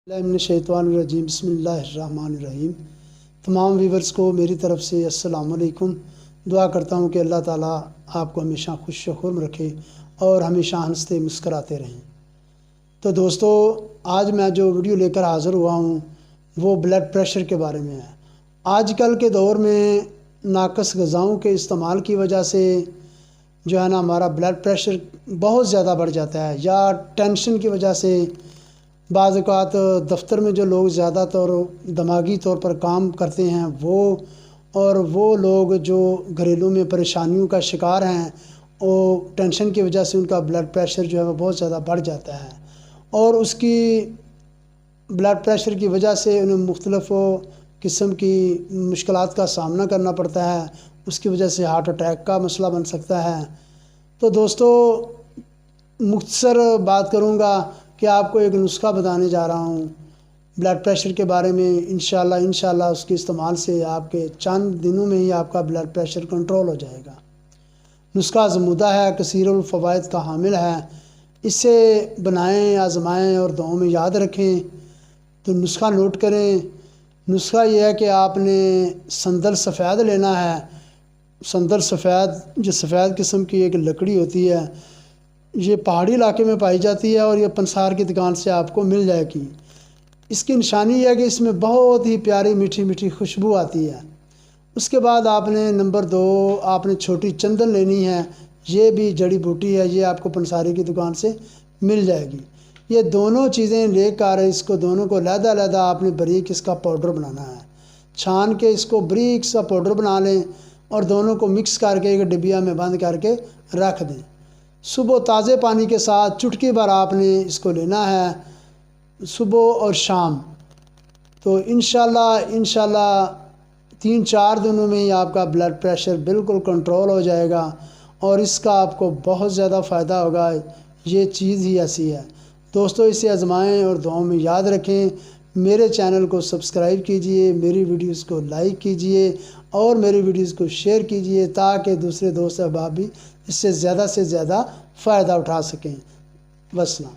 शैतानिर्रजीम बिस्मिल्लाहिर्रहमानिर्रहीम। तमाम व्यूवर्स को मेरी तरफ़ से अस्सलाम वालेकुम। दुआ करता हूँ कि अल्लाह ताला आपको हमेशा खुश खुर्म रखे और हमेशा हंसते मुस्कराते रहें। तो दोस्तों, आज मैं जो वीडियो लेकर हाज़िर हुआ हूँ वो ब्लड प्रेशर के बारे में है। आजकल के दौर में नाक़स ग़िज़ाओं के इस्तेमाल की वजह से जो है ना हमारा ब्लड प्रेशर बहुत ज़्यादा बढ़ जाता है, या टेंशन की वजह से बाज़ औक़ात दफ्तर में जो लोग ज़्यादातर दिमागी तौर पर काम करते हैं वो लोग जो घरेलू में परेशानियों का शिकार हैं, वो टेंशन की वजह से उनका ब्लड प्रेशर जो है वो बहुत ज़्यादा बढ़ जाता है और उसकी ब्लड प्रेशर की वजह से उन्हें मुख्तलिफ़ किस्म की मुश्किलात का सामना करना पड़ता है। उसकी वजह से हार्ट अटैक का मसला बन सकता है। तो दोस्तों, मुख्तसर बात करूँगा कि आपको एक नुस्खा बताने जा रहा हूँ ब्लड प्रेशर के बारे में। इंशाल्लाह उसके इस्तेमाल से आपके चंद दिनों में ही आपका ब्लड प्रेशर कंट्रोल हो जाएगा। नुस्खा आज़मूदा है, कसीरुल फ़वाइद का हामिल है। इसे बनाएं, आज़माएं और दुआओं में याद रखें। तो नुस्खा नोट करें। नुस्खा ये है कि आपने संदल सफ़ेद लेना है। संदल सफ़ेद जो सफ़ेद किस्म की एक लकड़ी होती है, ये पहाड़ी इलाके में पाई जाती है और ये पंसार की दुकान से आपको मिल जाएगी। इसकी निशानी यह है कि इसमें बहुत ही प्यारी मीठी मीठी खुशबू आती है। उसके बाद आपने नंबर 2 आपने छोटी चंदन लेनी है। ये भी जड़ी बूटी है, ये आपको पंसारी की दुकान से मिल जाएगी। ये दोनों चीज़ें लेकर इसको दोनों को लहदा आपने बारीक इसका पाउडर बनाना है। छान के इसको बारीक सा पाउडर बना लें और दोनों को मिक्स करके एक डिबिया में बंद करके रख दें। सुबह ताज़े पानी के साथ चुटकी भर आपने इसको लेना है, सुबह और शाम। तो इंशाल्लाह 3-4 दिनों में ही आपका ब्लड प्रेशर बिल्कुल कंट्रोल हो जाएगा और इसका आपको बहुत ज़्यादा फ़ायदा होगा। ये चीज़ ही ऐसी है। दोस्तों, इसे आज़माएं और दुआओं में याद रखें। मेरे चैनल को सब्सक्राइब कीजिए, मेरी वीडियोस को लाइक कीजिए और मेरी वीडियोस को शेयर कीजिए ताकि दूसरे दोस्त अहबाब भी इससे ज़्यादा से ज़्यादा फ़ायदा उठा सकें। वस्सलाम।